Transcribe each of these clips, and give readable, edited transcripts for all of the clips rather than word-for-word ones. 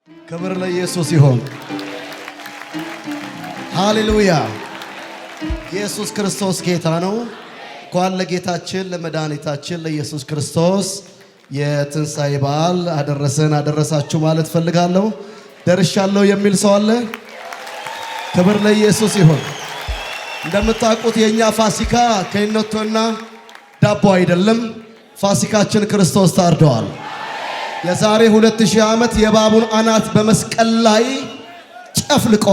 ክብር ለኢየሱስ ይሁን። ሃሌሉያ! ኢየሱስ ክርስቶስ ጌታ ነው። እንኳን ለጌታችን ለመድኃኒታችን ለኢየሱስ ክርስቶስ የትንሣኤ በዓል አደረሰን አደረሳችሁ ማለት ፈልጋለሁ። ደርሻለሁ የሚል ሰው አለ? ክብር ለኢየሱስ ይሁን። እንደምታውቁት የኛ ፋሲካ ከእነቶና ዳቦ አይደለም። ፋሲካችን ክርስቶስ ታርደዋል። የዛሬ 2000 ዓመት የእባቡን አናት በመስቀል ላይ ጨፍልቆ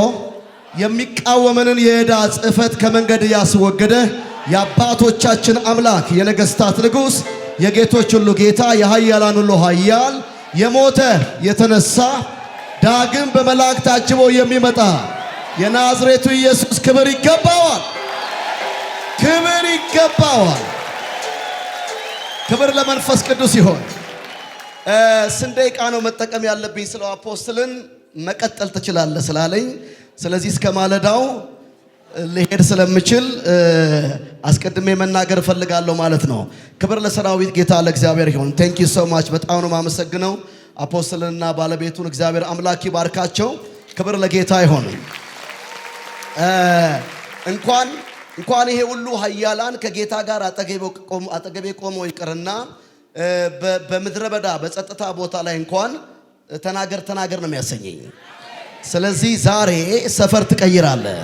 የሚቃወመንን የዕዳ ጽሕፈት ከመንገድ ያስወገደ የአባቶቻችን አምላክ የነገሥታት ንጉሥ የጌቶች ሁሉ ጌታ የኃያላን ሁሉ ኃያል የሞተ የተነሳ ዳግም በመላእክት ታጅቦ የሚመጣ የናዝሬቱ ኢየሱስ ክብር ይገባዋል። ክብር ይገባዋል። ክብር ለመንፈስ ቅዱስ ይሁን። ስንት ደቂቃ ነው መጠቀም ያለብኝ ስለው አፖስትልን መቀጠል ትችላለህ ስላለኝ፣ ስለዚህ እስከ ማለዳው ልሄድ ስለምችል አስቀድሜ መናገር እፈልጋለሁ ማለት ነው። ክብር ለሰራዊት ጌታ ለእግዚአብሔር ይሁን። ቴንክ ዩ ሶ ማች። በጣም ነው የማመሰግነው አፖስትልና ባለቤቱን እግዚአብሔር አምላክ ይባርካቸው። ክብር ለጌታ ይሁን። እንኳን ይሄ ሁሉ ኃያላን ከጌታ ጋር አጠገቤ ቆመው ይቅርና በምድረ በዳ በጸጥታ ቦታ ላይ እንኳን ተናገር ነው የሚያሰኘኝ። ስለዚህ ዛሬ ሰፈር ትቀይራለህ።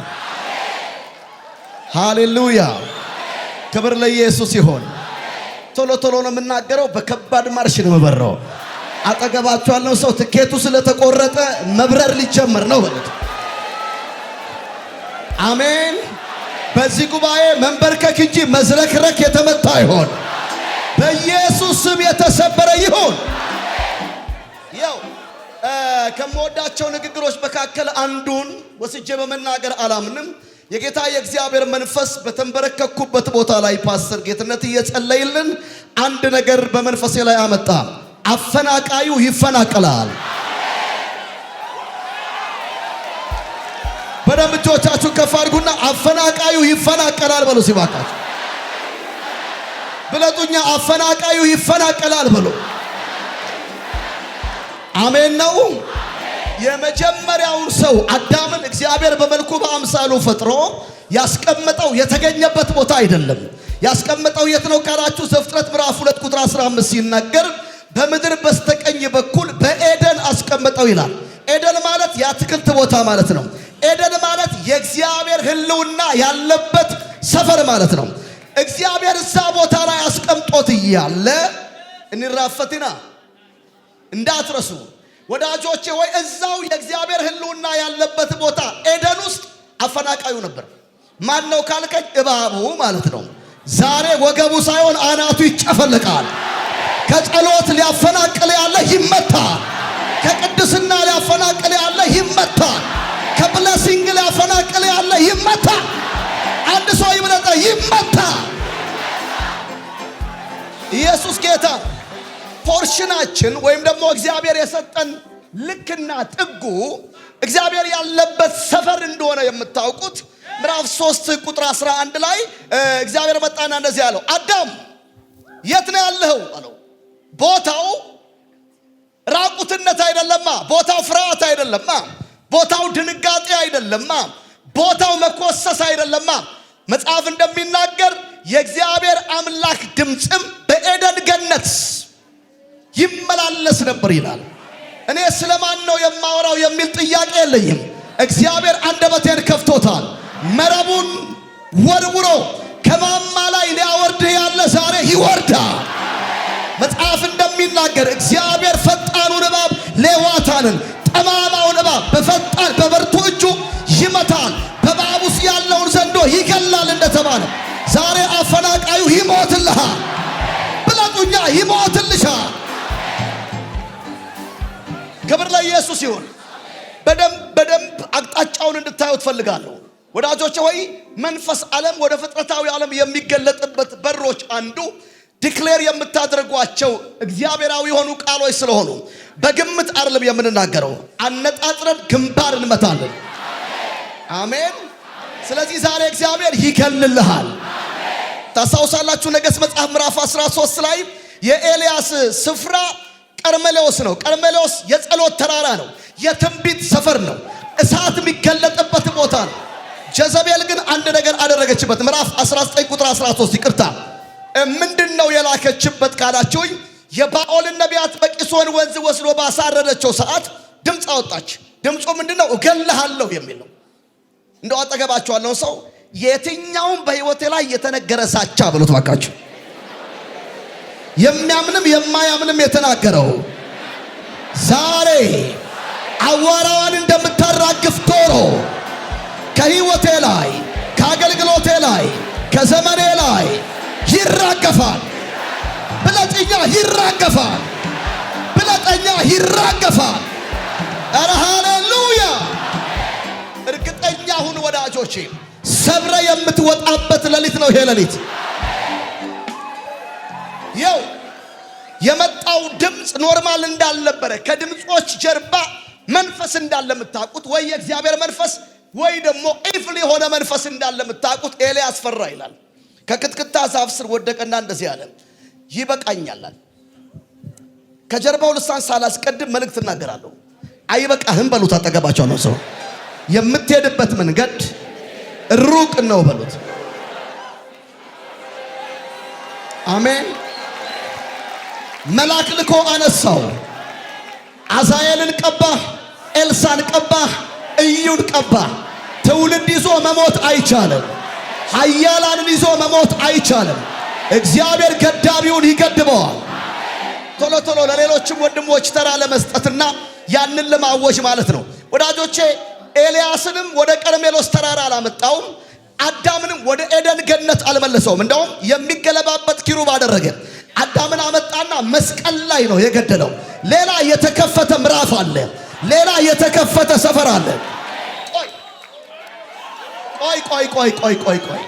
ሃሌሉያ! ክብር ለኢየሱስ ይሁን። ቶሎ ነው የምናገረው፣ በከባድ ማርሽ ነው የምበረው። አጠገባችሁ ያለው ሰው ትኬቱ ስለተቆረጠ መብረር ሊጀመር ነው በሉት። አሜን። በዚህ ጉባኤ መንበርከክ እንጂ መዝረክረክ የተመታ ይሆን በኢየሱስ ስም የተሰበረ ይሁን። ያው ከመወዳቸው ንግግሮች መካከል አንዱን ወስጄ በመናገር አላምንም። የጌታ የእግዚአብሔር መንፈስ በተንበረከኩበት ቦታ ላይ ፓስተር ጌትነት እየጸለይልን አንድ ነገር በመንፈሴ ላይ አመጣ። አፈናቃዩ ይፈናቀላል። በደም እጆቻችሁን ከፍ አድርጉና አፈናቃዩ ይፈናቀላል በሉ። ሲባካችሁ ብለጡኛ አፈናቃዩ ይፈናቀላል በሉ። አሜን ነው። የመጀመሪያውን ሰው አዳምን እግዚአብሔር በመልኩ በአምሳሉ ፈጥሮ ያስቀመጠው የተገኘበት ቦታ አይደለም። ያስቀመጠው የት ነው ካላችሁ ዘፍጥረት ምዕራፍ 2 ቁጥር 15 ሲናገር በምድር በስተቀኝ በኩል በኤደን አስቀመጠው ይላል። ኤደን ማለት የአትክልት ቦታ ማለት ነው። ኤደን ማለት የእግዚአብሔር ሕልውና ያለበት ሰፈር ማለት ነው። እግዚአብሔር እዛ ቦታ ላይ አስቀምጦት እያለ እንራፈትና እንዳትረሱ ወዳጆቼ ወይ እዛው የእግዚአብሔር ሕልውና ያለበት ቦታ ኤደን ውስጥ አፈናቃዩ ነበር። ማን ነው ካልከኝ እባቡ ማለት ነው። ዛሬ ወገቡ ሳይሆን አናቱ ይጨፈልቃል። ከጸሎት ሊያፈናቅል ያለ ይመታል። ከቅድስና ሊያፈናቅል ያለ ይመታል። ከብለሲንግ ሊያፈናቅል ያለ ይመታል። አንድ ሰው ይብለጠ ይመታል። ኢየሱስ ጌታ። ፖርሽናችን ወይም ደግሞ እግዚአብሔር የሰጠን ልክና ጥጉ እግዚአብሔር ያለበት ሰፈር እንደሆነ የምታውቁት ምዕራፍ 3 ቁጥር 11 ላይ እግዚአብሔር መጣና እንደዚህ አለው፣ አዳም የት ነው ያለኸው አለው። ቦታው ራቁትነት አይደለማ፣ ቦታው ፍርሃት አይደለማ፣ ቦታው ድንጋጤ አይደለማ፣ ቦታው መኮሰስ አይደለማ። መጽሐፍ እንደሚናገር የእግዚአብሔር አምላክ ድምፅም በኤደን ገነት ይመላለስ ነበር ይላል። እኔ ስለማን ነው የማወራው የሚል ጥያቄ የለኝም። እግዚአብሔር አንደበቴን ከፍቶታል። መረቡን ወርውሮ ከማማ ላይ ሊያወርድህ ያለ ዛሬ ይወርዳል። መጽሐፍ እንደሚናገር እግዚአብሔር ፈጣኑን እባብ ሌዋታንን ጠማማውን እባብ በፈጣን በበርቱ እጁ ይመታል፣ በእባብ ውስጥ ያለውን ዘንዶ ይገላል እንደተባለ ዛሬ አፈናቃዩ ይሞትልሃል። ብለጡኛ ይሞትልሻል። ክብር ለኢየሱስ ይሁን። በደንብ አቅጣጫውን እንድታዩ ትፈልጋለሁ ወዳጆቼ። ወይ መንፈስ ዓለም ወደ ፍጥረታዊ ዓለም የሚገለጥበት በሮች አንዱ ዲክሌር የምታደርጓቸው እግዚአብሔራዊ የሆኑ ቃሎች ስለሆኑ በግምት አይደለም የምንናገረው፣ አነጣጥረን ግንባር እንመታለን። አሜን። ስለዚህ ዛሬ እግዚአብሔር ይከልልሃል። ታስታውሳላችሁ ነገሥት መጽሐፍ ምዕራፍ 13 ላይ የኤልያስ ስፍራ ቀርሜሎስ ነው። ቀርሜሎስ የጸሎት ተራራ ነው። የትንቢት ሰፈር ነው። እሳት የሚገለጥበት ቦታ ነው። ጀዘቤል ግን አንድ ነገር አደረገችበት። ምዕራፍ 19 ቁጥር 13 ይቅርታ ምንድነው የላከችበት ካላችሁኝ የባኦልን ነቢያት በቂሶን ወንዝ ወስዶ ባሳረደቸው ሰዓት ድምፅ አወጣች። ድምፁ ምንድነው? እገልሃለሁ የሚል ነው። እንደው አጠገባችሁ ያለው ሰው የትኛውም በህይወቴ ላይ የተነገረ ዛቻ ብሎት ባካችሁ፣ የሚያምንም የማያምንም የተናገረው ዛሬ አዋራዋን እንደምታራግፍ ዶሮ ከህይወቴ ላይ ከአገልግሎቴ ላይ ከዘመኔ ላይ ይራገፋል። ብለጥኛ ይራገፋል። ብለጠኛ ይራገፋል። ኧረ ሃሌሉያ! እርግጠኛ ሁኑ ወዳጆቼ፣ ሰብረ የምትወጣበት ሌሊት ነው ይሄ ሌሊት። ይው የመጣው ድምፅ ኖርማል እንዳልነበረ ከድምጾች ጀርባ መንፈስ እንዳለ የምታውቁት ወይ የእግዚአብሔር መንፈስ ወይ ደግሞ ኢፍል የሆነ መንፈስ እንዳለ የምታውቁት ኤልያስ ፈራ ይላል። ከክትክታ ዛፍ ስር ወደቀና እንደዚህ አለ፣ ይበቃኛል። ከጀርባው ልሳን ሳላስቀድም መልእክት እናገራለሁ። አይበቃህም በሉት። አጠገባቸው ነው ሰው የምትሄድበት መንገድ ሩቅ ነው በሉት። አሜን። መልአክ ልኮ አነሳው። አዛኤልን ቀባ፣ ኤልሳን ቀባ፣ ኢዩን ቀባ። ትውልድ ይዞ መሞት አይቻልም። ኃያላንን ይዞ መሞት አይቻልም። እግዚአብሔር ገዳቢውን ይገድበዋል። ቶሎ ቶሎ ለሌሎችም ወንድሞች ተራ ለመስጠትና ያንን ለማወጅ ማለት ነው ወዳጆቼ። ኤልያስንም ወደ ቀርሜሎስ ተራራ አላመጣውም። አዳምንም ወደ ኤደን ገነት አልመለሰውም። እንደውም የሚገለባበት ኪሩብ አደረገ። አዳምን አመጣና መስቀል ላይ ነው የገደለው። ሌላ የተከፈተ ምዕራፍ አለ። ሌላ የተከፈተ ሰፈር አለ። ቆይ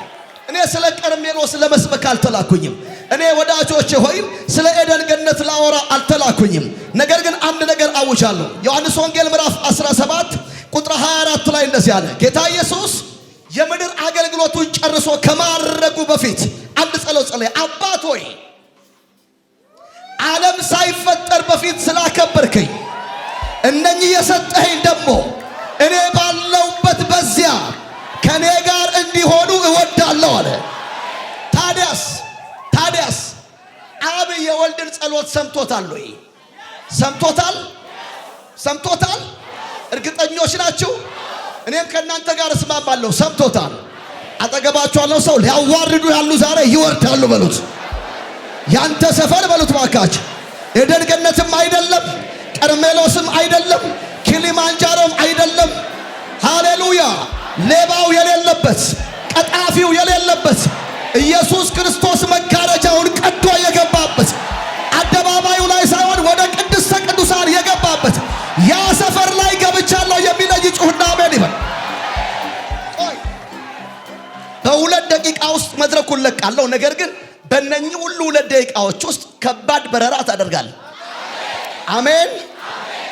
እኔ ስለ ቀርሜሎስ ለመስበክ አልተላኩኝም። እኔ ወዳጆቼ ሆይ ስለ ኤደን ገነት ላወራ አልተላኩኝም። ነገር ግን አንድ ነገር አውጃለሁ። ዮሐንስ ወንጌል ምዕራፍ 17 ቁጥር 24 ላይ እንደዚህ አለ። ጌታ ኢየሱስ የምድር አገልግሎቱን ጨርሶ ከማረጉ በፊት አንድ ጸሎት ጸለየ። አባት ሆይ ዓለም ሳይፈጠር በፊት ስላከበርከኝ እነኚህ የሰጠኸኝ ደግሞ እኔ ባለውበት በዚያ ከኔ ጋር እንዲሆኑ እወዳለሁ አለ። ታዲያስ አብ የወልድን ጸሎት ሰምቶታል ወይ? ሰምቶታል? እርግጠኞች ናችሁ? እኔም ከእናንተ ጋር እስማማለሁ። ሰምቶታል። አጠገባችሁ ያለው ሰው ሊያዋርዱ ያሉ ዛሬ ይወርዳሉ በሉት። ያንተ ሰፈር በሉት ባካችሁ። ኤደን ገነትም አይደለም፣ ቀርሜሎስም አይደለም፣ ኪሊማንጃሮም አይደለም። ሃሌሉያ! ሌባው የሌለበት ቀጣፊው የሌለበት ኢየሱስ ክርስቶስ መጋረጃውን ቀዶ የገባበት አደባባዩ ላይ ሳይሆን ወደ ቅድስተ ቅዱሳን የገባበት ያ ሰፈር ላይ ገብቻለሁ የሚለይ ጩህና አሜን ይበል። በሁለት ደቂቃ ውስጥ መድረኩን ለቃለሁ። ነገር ግን በእነኚህ ሁሉ 2 ደቂቃዎች ውስጥ ከባድ በረራ ታደርጋለህ። አሜን።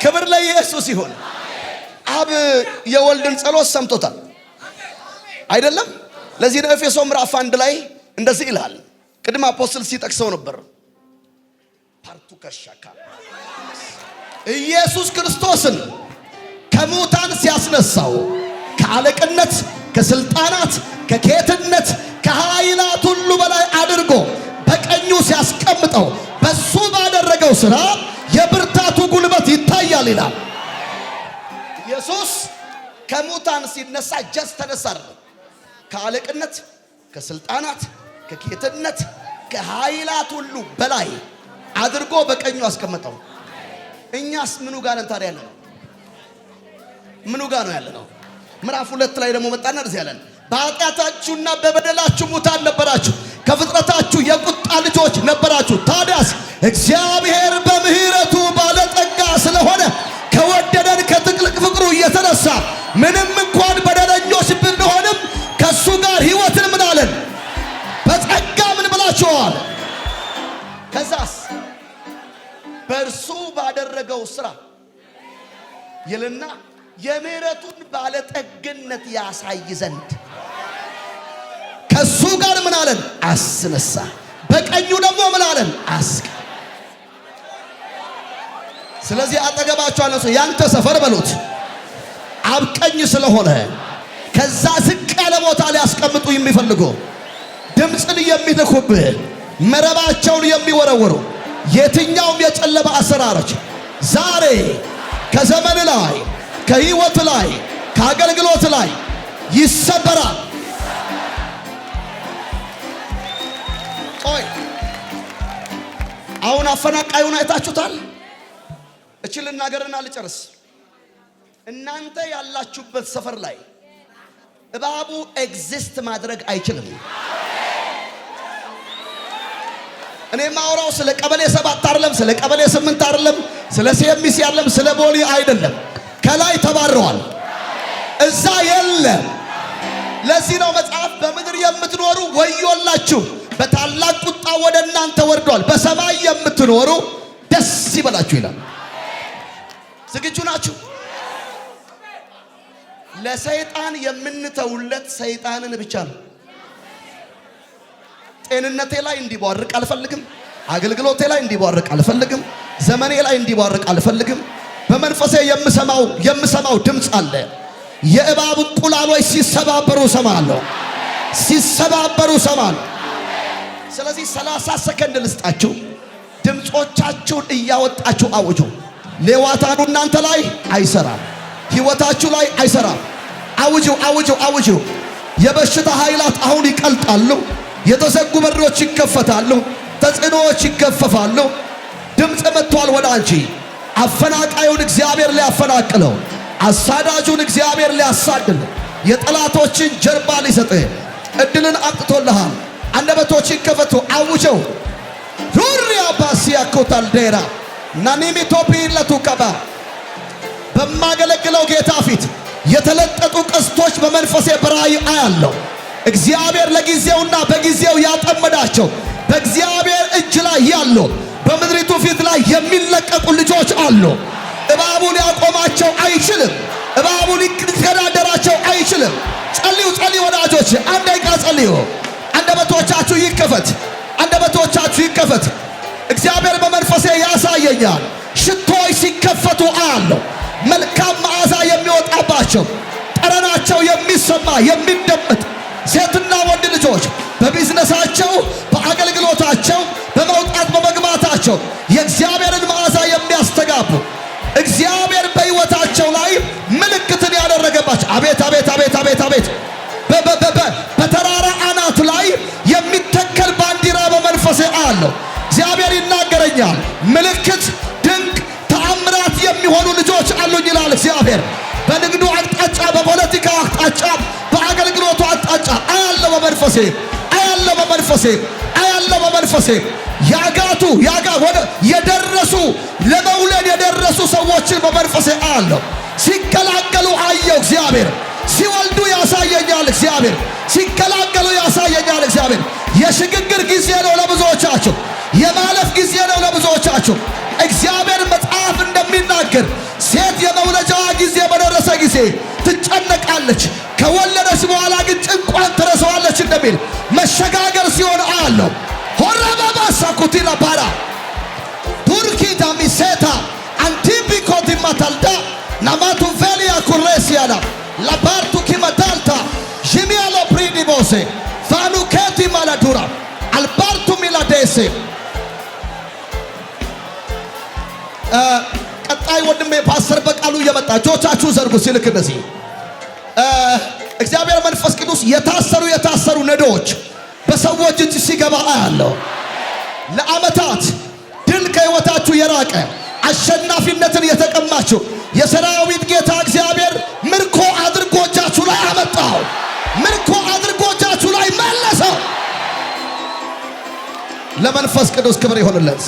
ክብር ለኢየሱስ ይሁን። አብ የወልድን ጸሎት ሰምቶታል አይደለም? ለዚህ ነው ኤፌሶን ምዕራፍ 1 ላይ እንደዚህ ይላል። ቅድም አፖስትል ሲጠቅሰው ነበር። ፓርቱ ከሻካ ኢየሱስ ክርስቶስን ከሙታን ሲያስነሳው ከአለቅነት፣ ከስልጣናት፣ ከጌትነት፣ ከኃይላት ሁሉ በላይ አድርጎ በቀኙ ሲያስቀምጠው በሱ ባደረገው ሥራ የብርታቱ ጉልበት ይታያል ይላል። ኢየሱስ ከሙታን ሲነሳ ጀስት ተነሳ። ከአለቅነት፣ ከስልጣናት፣ ከጌትነት፣ ከኃይላት ሁሉ በላይ አድርጎ በቀኙ አስቀመጠው። እኛስ ምኑ ጋር ነን ታዲያ? ያለነው ምኑ ጋር ነው ያለነው? ምዕራፍ 2 ላይ ደግሞ መጣና እንደዚህ ያለን፣ በኃጢአታችሁና በበደላችሁ ሙታን ነበራችሁ፣ ከፍጥረታችሁ የቁጣ ልጆች ነበራችሁ። ታዲያስ እግዚአብሔር በምሕረቱ ባለጠጋ ስለሆነ ከወደደን ከጥልቅ ፍቅሩ እየተነሳ ምንም እንኳን በደለኞች ብንሆንም ከሱ ጋር ሕይወትን ምን አለን? በጸጋ ምን ብላችኋል? ከዛስ በእርሱ ባደረገው ሥራ ይልና የምሕረቱን ባለጠግነት ያሳይ ዘንድ ከሱ ጋር ምን አለን? አስነሳ። በቀኙ ደግሞ ምን አለን? ስለዚህ አጠገባችሁ ያለው ሰው ያንተ ሰፈር በሉት አብቀኝ ስለሆነ ከዛ ዝቅ ያለ ቦታ ሊያስቀምጡ የሚፈልጉ ድምፅን የሚልኩብህ መረባቸውን የሚወረወሩ የትኛውም የጨለማ አሰራሮች ዛሬ ከዘመን ላይ ከህይወት ላይ ከአገልግሎት ላይ ይሰበራል። ቆይ አሁን አፈናቃዩን አይታችሁታል? እችል ልናገርና ልጨርስ። እናንተ ያላችሁበት ሰፈር ላይ እባቡ ኤግዚስት ማድረግ አይችልም። እኔ ማውራው ስለ ቀበሌ 7 አይደለም፣ ስለ ቀበሌ 8 አይደለም፣ ስለ ሲኤምሲ አይደለም፣ ስለ ቦሊ አይደለም። ከላይ ተባረዋል፣ እዛ የለም። ለዚህ ነው መጽሐፍ በምድር የምትኖሩ ወዮላችሁ በታላቅ ቁጣ ወደ እናንተ ወርዷል፣ በሰማይ የምትኖሩ ደስ ይበላችሁ ይላል። ዝግጁ ናችሁ? ለሰይጣን የምንተውለት ሰይጣንን ብቻ ነው። ጤንነቴ ላይ እንዲቧርቅ አልፈልግም። አገልግሎቴ ላይ እንዲቧርቅ አልፈልግም። ዘመኔ ላይ እንዲቧርቅ አልፈልግም። በመንፈሴ የምሰማው ድምፅ አለ። የእባብ እንቁላሎች ሲሰባበሩ ሰማለሁ፣ ሲሰባበሩ ሰማለሁ። ስለዚህ 30 ሰከንድ ልስጣችሁ። ድምጾቻችሁን እያወጣችሁ አውጁ። ሌዋታኑ እናንተ ላይ አይሰራም፣ ሕይወታችሁ ላይ አይሰራም። አውጁ፣ አውጁ፣ አውጁ። የበሽታ ኃይላት አሁን ይቀልጣሉ። የተዘጉ በሮች ይከፈታሉ። ተጽዕኖዎች ይገፈፋሉ። ድምፅ መጥቷል ወደ አንቺ። አፈናቃዩን እግዚአብሔር ሊያፈናቅለው፣ አሳዳጁን እግዚአብሔር ሊያሳድል፣ የጠላቶችን ጀርባ ሊሰጥህ እድልን አምጥቶልሃል። አንደበቶች ይከፈቱ። አውጀው። ዱሪያ ባሲያ ኮታልዴራ ናኒሚቶፒ ለቱቀባ በማገለግለው ጌታ ፊት የተለጠጡ ቀስቶች በመንፈሴ በራእይ አያለው። እግዚአብሔር ለጊዜውና በጊዜው ያጠመዳቸው በእግዚአብሔር እጅ ላይ ያሉ በምድሪቱ ፊት ላይ የሚለቀቁ ልጆች አሉ። እባቡ ሊያቆማቸው አይችልም። እባቡ ሊገዳደራቸው አይችልም። ጸልዩ፣ ጸልዩ ወዳጆች፣ አንድ ደቂቃ ጸልዩ። አንደበቶቻችሁ ይከፈት፣ አንደበቶቻችሁ ይከፈት። እግዚአብሔር በመንፈሴ ያሳየኛል። ሽቶዎች ሲከፈቱ አያለሁ። መልካም መዓዛ የሚወጣባቸው ጠረናቸው የሚሰማ የሚደመጥ ሴትና ወንድ ልጆች በቢዝነሳቸው በአገልግሎታቸው በመውጣት በመግባታቸው የእግዚአብሔርን መዓዛ የሚያስተጋቡ እግዚአብሔር በሕይወታቸው ላይ ምልክትን ያደረገባቸው አቤት አቤት አቤት አቤት አቤት በተራራ አናት ላይ የሚተከል ባንዲራ በመንፈሴ አለው። እግዚአብሔር ይናገረኛል። ምልክት፣ ድንቅ፣ ተአምራት የሚሆኑ ልጆች አሉኝ ይላል እግዚአብሔር። በንግዱ አቅጣጫ፣ በፖለቲካ አቅጣጫ፣ በአገልግሎቱ አቅጣጫ አያለው በመንፈሴ አያለው በመንፈሴ አያለው በመንፈሴ ያጋቱ ወደ የደረሱ ለመውለድ የደረሱ ሰዎችን በመንፈሴ አያለው። ሲገላገሉ አየው እግዚአብሔር። ሲወልዱ ያሳየኛል እግዚአብሔር። ሲገላገሉ ያሳየኛል እግዚአብሔር። የሽግግር ጊዜ ነው ለብዙዎቻችሁ። የማለፍ ጊዜ ነው ለብዙዎቻችሁ። እግዚአብሔር መጽሐፍ እንደሚናገር ሴት የመውለጃዋ ጊዜ በደረሰ ጊዜ ትጨነቃለች፣ ከወለደች በኋላ ግን ጭንቋን ትረሳዋለች እንደሚል መሸጋገር ሲሆን አያለው። ሆራባባ ሳኩቲና ባራ ቱርኪታ ሚሴታ አንቲቢኮቲ ማታልዳ ናማቱ ቬሊያ ኩሬሲያና ላባርቱ ኪመታልታ ጂሚያሎ ፕሪዲቦሴ ፋኑኬቲ ማላዱራ አልባርቱ ሚላዴሴ ቀጣይ ወንድሜ ፓስተር በቃሉ እየመጣ እጆቻችሁ ዘርጉ ሲልክ እንደዚህ እግዚአብሔር መንፈስ ቅዱስ የታሰሩ ነዶዎች በሰዎች እጅ ሲገባ አያለው። ለዓመታት ድል ከሕይወታችሁ የራቀ አሸናፊነትን የተቀማችሁ የሰራዊት ጌታ እግዚአብሔር ምርኮ አድርጎ እጃችሁ ላይ አመጣው። ምርኮ አድርጎ እጃችሁ ላይ መለሰው። ለመንፈስ ቅዱስ ክብር ይሆንለት።